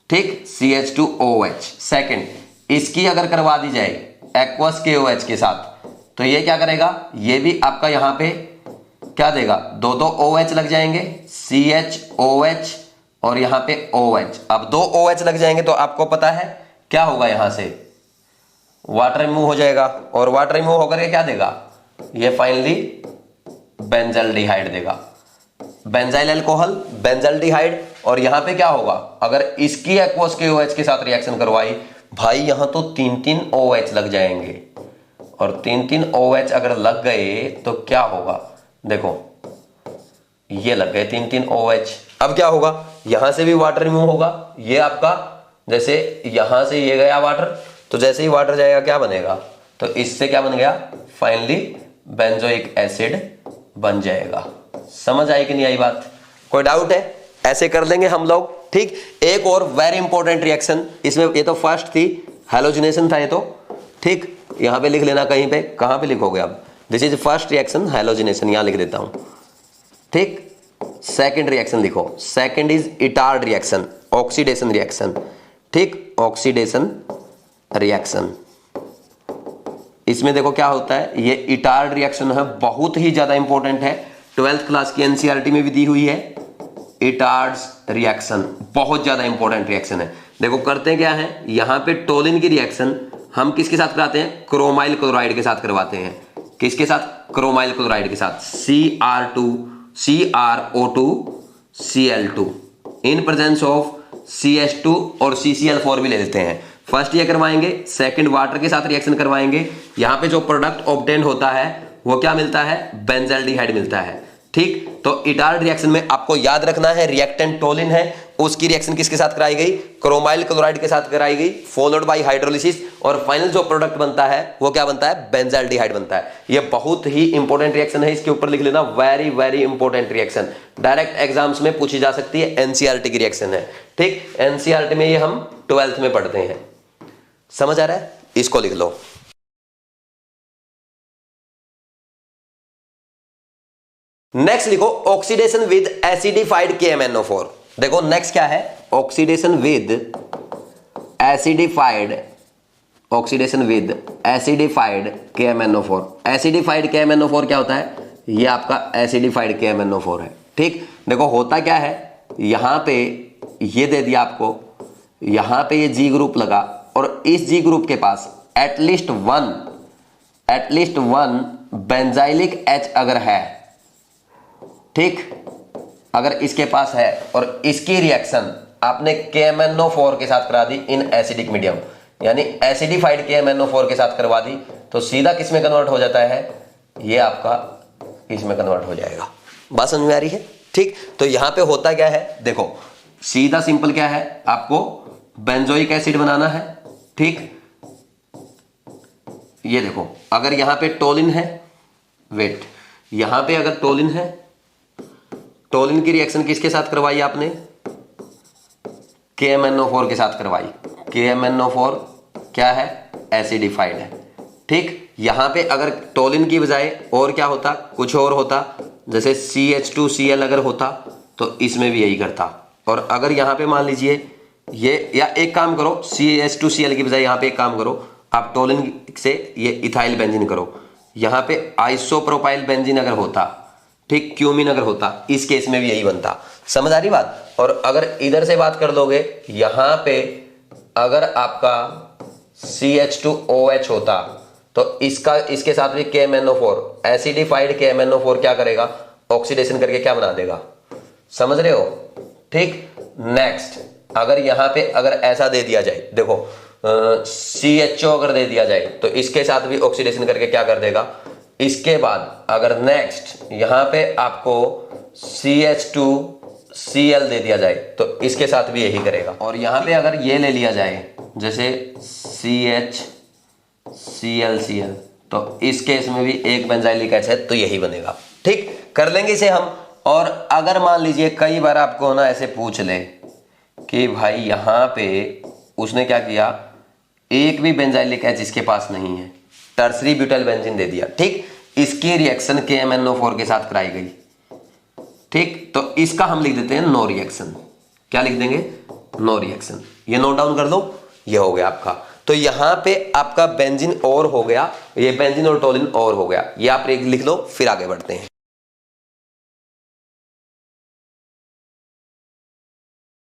ठीक, CH2OH। सेकंड, इसकी अगर करवा दी जाए एक्वस KOH के साथ तो ये क्या करेगा, ये भी आपका यहां पे क्या देगा, दो OH लग जाएंगे, CHOH और यहां पे OH। अब 2 OH लग जाएंगे तो आपको पता है क्या होगा, यहां से वाटर रिमूव हो जाएगा और वाटर रिमूव होकर के क्या देगा, ये फाइनली बेंजल्डिहाइड देगा, बेंजाइल अल्कोहल, बेंजल्डिहाइड। और यहां पे क्या होगा, अगर इसकी एक्वस KOH के साथ रिएक्शन करवाई भाई, यहां तो 3 OH लग जाएंगे और 3 OH अगर लग गए तो क्या होगा, देखो ये लग गए 3 OH। अब क्या होगा, यहां से भी वाटर रिमूव होगा, ये आपका जैसे यहां से ये गया वाटर, तो जैसे ही वाटर जाएगा क्या बनेगा, तो इससे क्या बन गया, फाइनली बेंजोइक एसिड बन जाएगा। समझ आई कि नहीं आई बात, कोई डाउट है, ऐसे कर लेंगे हम लोग। ठीक, एक और वेरी इंपॉर्टेंट रिएक्शन इसमें, ये तो फर्स्ट थी, हैलोजिनेशन था ये तो, ठीक, यहां पे लिख लेना कहीं पे, कहां पे लिखोगे आप, this is first reaction halogenation, यहां लिख देता हूं, ठीक। सेकंड रिएक्शन लिखो, second is Etard reaction, oxidation reaction, ठीक, ऑक्सीडेशन रिएक्शन। इसमें देखो क्या होता है, ये इटार्ड रिएक्शन है, बहुत ही ज्यादा इंपॉर्टेंट है, 12th क्लास की एनसीईआरटी में भी दी हुई है। इटार्ड्स रिएक्शन बहुत ज्यादा इंपॉर्टेंट रिएक्शन है। देखो करते क्या है, यहां पे टोलिन की रिएक्शन हम किसके साथ कराते हैं, क्रोमाइल क्लोराइड के साथ करवाते हैं। किसके साथ, क्रोमाइल क्लोराइड के साथ, CrO2 Cl2 in presence of CH2 और CCl4 भी ले लेते हैं। फर्स्ट ये करवाएंगे, सेकंड वाटर के साथ रिएक्शन करवाएंगे, यहां पे जो प्रोडक्ट ऑब्टेन होता है वो क्या मिलता है, बेंजल्डिहाइड मिलता है। ठीक, तो इटार्ड रिएक्शन में आपको याद रखना है, रिएक्टेंट टोलिन है, उसकी रिएक्शन किसके साथ कराई गई, क्रोमाइल क्लोराइड के साथ कराई गई, फॉलोड बाय हाइड्रोलिसिस, और फाइनल जो प्रोडक्ट बनता है वो क्या बनता है, बेंजल्डिहाइड बनता है। ये बहुत ही इंपॉर्टेंट रिएक्शन है, इसके ऊपर लिख लेना, very very important reaction, direct exams में पूछी जा सकती है, एनसीईआरटी की रिएक्शन है। ठीक, एनसीईआरटी में ये हम 12th में पढ़ते हैं। समझ आ रहा है, इसको लिख लो। नेक्स्ट लिखो, ऑक्सीडेशन विद एसिडिफाइड KMnO4। देखो नेक्स्ट क्या है, oxidation with acidified, oxidation with acidified KMnO4। Acidified KMnO4 क्या होता है, ये आपका एसिडिफाइड KMnO4 है। ठीक, देखो होता क्या है, यहां पे ये दे दिया आपको, यहां पे ये G ग्रुप लगा और इस G ग्रुप के पास एटलीस्ट वन बेंजाइलिक H अगर है, ठीक, अगर इसके पास है और इसकी रिएक्शन आपने KMnO4 के साथ करा दी इन एसिडिक मीडियम, यानी एसिडिफाइड KMnO4 के साथ करवा दी, तो सीधा किस में कन्वर्ट हो जाता है, ये आपका इसमें कन्वर्ट हो जाएगा। बात समझ में आ रही है। ठीक, तो यहां पे होता क्या है, देखो सीधा सिंपल क्या है, आपको बेंजोइक एसिड बनाना है। ठीक, ये देखो अगर यहां पे टोलिन है, वेट, यहां पे अगर टोलिन है, टोलिन की रिएक्शन किसके साथ करवाई आपने, KMnO4 के साथ करवाई। KMnO4 क्या है, एसिडिफाइड है। ठीक, यहां पे अगर टोलिन की बजाय और क्या होता, कुछ और होता, जैसे CH2Cl अगर होता तो इसमें भी यही करता। और अगर यहां पे मान लीजिए ये, या एक काम करो, CH2Cl की बजाय यहां पे एक काम करो, आप टोलिन से ये इथाइल बेंजीन करो, यहां पे आइसोप्रोपाइल बेंजीन अगर होता, ठीक, क्यूमिन अगर होता, इस केस में भी यही बनता। समझ आ रही बात। और अगर इधर से बात कर लोगे, यहां पे अगर आपका CH2OH होता तो इसके साथ भी KMnO4, एसिडिफाइड KMnO4 क्या करेगा, ऑक्सीडेशन करके क्या बना देगा, समझ रहे हो? ठीक, नेक्स्ट अगर यहां पे अगर ऐसा दे दिया जाए, देखो CHO अगर दे दिया जाए तो इसके साथ भी ऑक्सीडेशन करके क्या कर देगा। इसके बाद अगर नेक्स्ट यहां पे आपको CH2Cl दे दिया जाए तो इसके साथ भी यही करेगा। और यहां पे अगर ये ले लिया जाए जैसे CHClCl तो इस केस में भी एक बेंजाइलिक एसिड तो यही बनेगा। ठीक, कर लेंगे इसे हम। और अगर मान लीजिए कई बार आपको ना ऐसे पूछ ले कि भाई यहां पे उसने क्या किया, एक भी बेंजाइलिक एसिड इसके पास नहीं है, टर्सरी ब्यूटाइल बेंजीन दे दिया। ठीक, इसकी रिएक्शन KMnO4 के साथ कराई गई। ठीक, तो इसका हम लिख देते हैं नो रिएक्शन। क्या लिख देंगे? No reaction. ये नोट डाउन कर दो, ये हो गया आपका। तो यहां पे आपका बेंजीन और हो गया, ये बेंजीन और टोलिन और हो गया। ये आप लिख लो, फिर आगे बढ़ते हैं।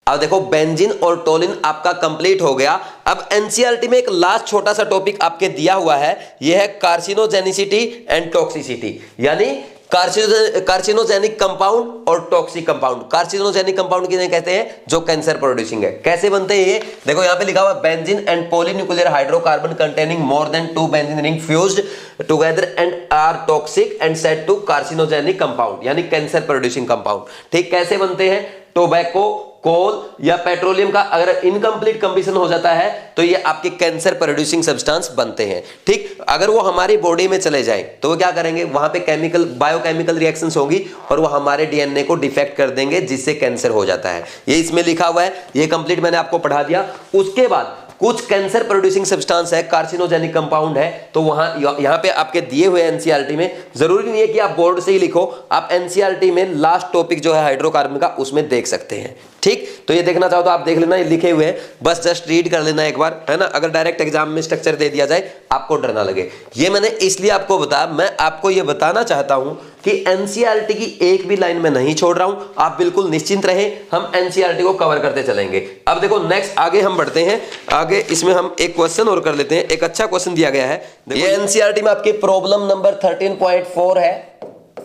अब देखो बेंजीन और टोलिन आपका कंप्लीट हो गया। अब एनसीईआरटी में एक लास्ट छोटा सा टॉपिक आपके दिया हुआ है, यह है कार्सिनोजेनिसिटी एंड टॉक्सिसिटी, यानी कार्सिनोजेनिक कंपाउंड और टॉक्सिक कंपाउंड। कार्सिनोजेनिक कंपाउंड किन्हें कहते हैं? जो कैंसर प्रोड्यूसिंग है। कैसे बनते हैं ये? देखो यहां पे लिखा हुआ benzene and polynuclear hydrocarbon containing more than 2 benzene ring fused together and are toxic and said to carcinogenic compound, यानी कैंसर प्रोड्यूसिंग कंपाउंड। ठीक, कैसे बनते हैं? टोबैको, कोल या पेट्रोलियम का अगर इनकम्प्लीट कंबीशन हो जाता है तो ये आपके कैंसर प्रोड्यूसिंग सब्सटेंस बनते हैं। ठीक, अगर वो हमारी बॉडी में चले जाएं तो वो क्या करेंगे, वहां पे केमिकल बायोकेमिकल रिएक्शंस होंगी और वो हमारे डीएनए को डिफेक्ट कर देंगे, जिससे कैंसर हो जाता है। ये इसमें लिखा हुआ है, ये कंप्लीट मैंने आपको पढ़ा दिया। उसके बाद कुछ कैंसर प्रोड्यूसिंग सब्सटेंस है, कार्सिनोजेनिक कंपाउंड है, तो वहां यहां पे आपके दिए हुए एनसीईआरटी में, जरूरी नहीं है कि आप बोर्ड से ही लिखो, आप एनसीईआरटी में लास्ट टॉपिक जो है हाइड्रोकार्बन का उसमें देख सकते हैं। ठीक, तो ये देखना चाहो तो आप देख लेना, ये लिखे हुए हैं, बस जस्ट रीड कर लेना एक बार, है ना। अगर डायरेक्ट एग्जाम में स्ट्रक्चर दे दिया जाए आपको डर ना लगे। ये मैंने इसलिए आपको बताया, मैं आपको ये बताना चाहता हूं कि एनसीईआरटी की एक भी लाइन में नहीं छोड़ रहा हूं, आप बिल्कुल निश्चिंत रहें, हम एनसीईआरटी को कवर करते चलेंगे। अब देखो नेक्स्ट आगे हम बढ़ते हैं, आगे इसमें हम एक क्वेश्चन और कर लेते हैं। एक अच्छा क्वेश्चन दिया गया है, ये एनसीईआरटी में आपकी प्रॉब्लम नंबर 13.4 है,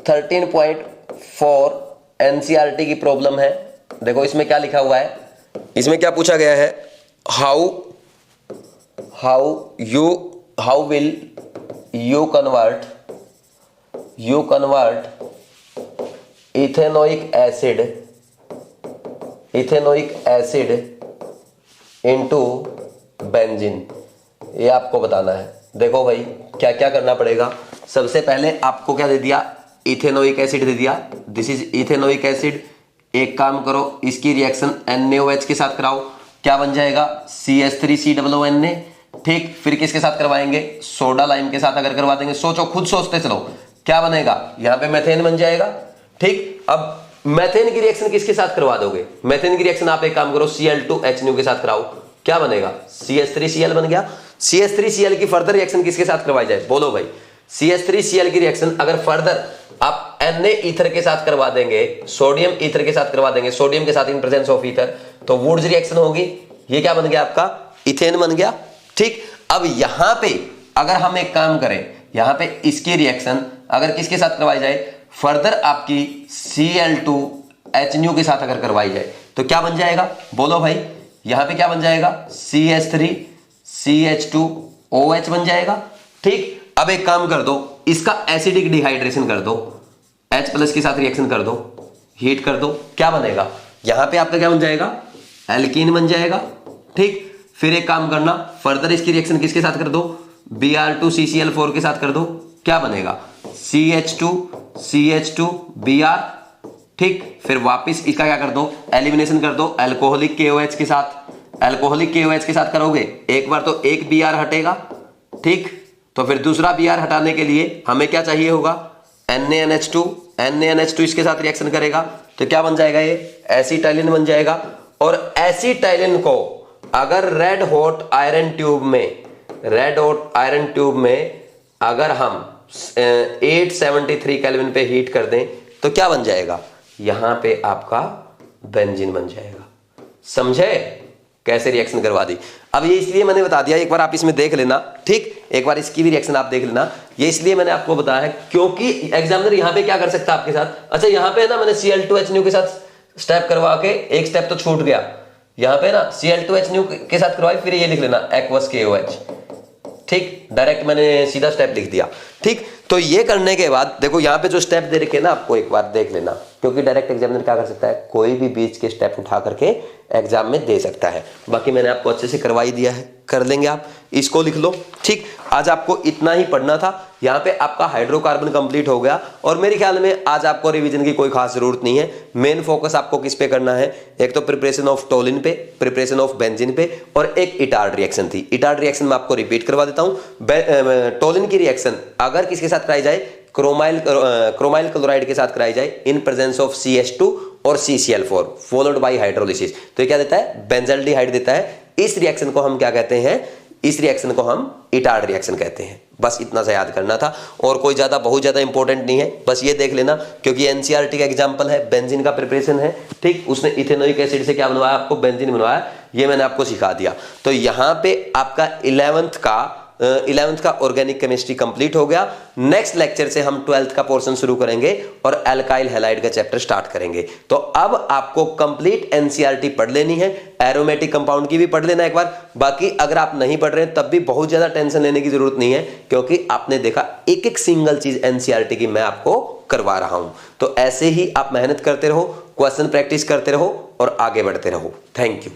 13.4 एनसीईआरटी की प्रॉब्लम है। देखो इसमें क्या लिखा हुआ है, इसमें क्या पूछा गया है, how will you convert ethanoic acid into benzene, ये आपको बताना है। देखो भाई क्या क्या करना पड़ेगा, सबसे पहले आपको क्या दे दिया, इथेनोइक एसिड दे दिया, दिस इज इथेनोइक एसिड। एक काम करो, इसकी रिएक्शन NaOH के साथ कराओ, क्या बन जाएगा, CH3COONA। ठीक, फिर किसके साथ करवाएंगे, सोडा लाइम के साथ अगर करवा देंगे, सोचो, खुद सोचते चलो, क्या बनेगा, यहां पे मेथेन बन जाएगा। ठीक, अब मेथेन की रिएक्शन किसके साथ करवा दोगे, मेथेन की रिएक्शन आप एक काम करो, Cl2H के साथ कराओ, क्या बनेगा, CH3Cl बन गया। CH3Cl की फर्दर रिएक्शन किसके साथ करवाई जाए, बोलो भाई। CH3Cl की रिएक्शन अगर फर्दर आप Na ईथर के साथ करवा देंगे, सोडियम ईथर के साथ करवा देंगे, सोडियम के साथ इन प्रेजेंस ऑफ ईथर, तो वुड्स रिएक्शन होगी, ये क्या बन गया आपका, इथेन बन गया। ठीक, अब यहां पे अगर हम एक काम करें, यहां पे इसकी रिएक्शन अगर किसके साथ करवाई जाए, फर्दर आपकी Cl2H के साथ अगर करवाई जाए तो क्या बन जाएगा, बोलो भाई। यहां पे क्या बन जाएगा, CH3CH2OH बन जाएगा। ठीक, अब एक काम कर दो, इसका एसिडिक डिहाइड्रेशन कर दो, H+ के साथ रिएक्शन कर दो, हीट कर दो, क्या बनेगा, यहां पे आपका क्या बन जाएगा, एल्कीन बन जाएगा। ठीक, फिर एक काम करना, फर्दर इसकी रिएक्शन किसके साथ कर दो, Br2CCl4 के साथ कर दो, क्या बनेगा, CH2CH2Br। ठीक, फिर वापस इसका क्या कर दो, एलिमिनेशन कर दो अल्कोहलिक KOH के साथ। अल्कोहलिक KOH के साथ करोगे, एक बार तो एक Br हटेगा। ठीक, तो फिर दूसरा Br हटाने के लिए हमें क्या चाहिए होगा, NaNH2 इसके साथ रिएक्शन करेगा तो क्या बन जाएगा, ये एसिटाइलिन बन जाएगा। और एसिटाइलिन को अगर रेड हॉट आयरन ट्यूब में अगर हम 873 केल्विन पे हीट कर दें तो क्या बन जाएगा, यहां पे आपका बेंजीन बन जाएगा। समझे कैसे रिएक्शन करवा दी। अब ये इसलिए मैंने बता दिया, एक बार आप इसमें देख लेना। ठीक, एक बार इसकी भी रिएक्शन आप देख लेना, ये इसलिए मैंने आपको बताया है क्योंकि एग्जामिनर यहां पे क्या कर सकता है आपके साथ, अच्छा यहां पे है ना, मैंने Cl2H के साथ स्टेप करवा के एक स्टेप तो छूट गया यहां पे ना, Cl2H न्यू के साथ करवाई, फिर ये लिख लेना एक्वस KOH। ठीक, डायरेक्ट मैंने सीधा स्टेप लिख दिया। ठीक, तो ये करने के बाद देखो यहाँ पे जो स्टेप दे रखे ना, आपको एक बार देख लेना, क्योंकि डायरेक्ट एग्जामिनर क्या कर सकता है, कोई भी बीच के स्टेप उठा करके एग्जाम में दे सकता है। बाकी मैंने आपको अच्छे से करवाई दिया है, कर लेंगे आप, इसको लिख लो। ठीक, आज आपको इतना ही पढ़ना था। यहाँ पे आपका हाइड्रोकार्बन कंप्लीट हो गया, और मेरे ख्याल में आज आपको रिवीजन की कोई खास जरूरत नहीं है। मेन फोकस आपको किस पे करना है, एक तो प्रिपरेशन ऑफ टोलिन पे, प्रिपरेशन ऑफ बेंजीन पे, और एक इटार्ड रिएक्शन थी। इटार्ड रिएक्शन मैं आपको रिपीट करवा देता हूं। टोलिन की रिएक्शन अगर किसके साथ कराई जाए, क्रोमाइल क्लोराइड के साथ कराई जाए इन प्रेजेंस ऑफ CH2 और CCl4 फॉलोड बाय हाइड्रोलिसिस, तो ये क्या देता है, बेंजल्डिहाइड देता है। इस रिएक्शन को हम क्या कहते हैं, इस रिएक्शन को हम इटार्ड रिएक्शन कहते हैं। बस इतना सा याद करना था, और कोई ज्यादा बहुत ज्यादा इंपॉर्टेंट नहीं है, बस ये देख लेना, क्योंकि NCERT का एग्जांपल है, बेंजीन का प्रिपरेशन है। ठीक, उसने इथेनोइक एसिड से क्या बनवाया, आपको बेंजीन बनवाया, ये मैंने आपको सिखा दिया। तो यहां पे आपका 11th का ऑर्गेनिक केमिस्ट्री कंप्लीट हो गया। नेक्स्ट लेक्चर से हम 12th का पोर्शन शुरू करेंगे और एल्काइल हैलाइड का चैप्टर स्टार्ट करेंगे। तो अब आपको कंप्लीट NCERT पढ़ लेनी है, एरोमेटिक कंपाउंड की भी पढ़ लेना एक बार। बाकी अगर आप नहीं पढ़ रहे हैं तब भी बहुत ज्यादा टेंशन लेने की जरूरत नहीं है, क्योंकि आपने देखा एक एक सिंगल चीज NCERT की मैं आपको करवा रहा हूं। तो ऐसे ही आप मेहनत करते रहो, क्वेश्चन प्रैक्टिस करते रहो और आगे बढ़ते रहो। Thank you.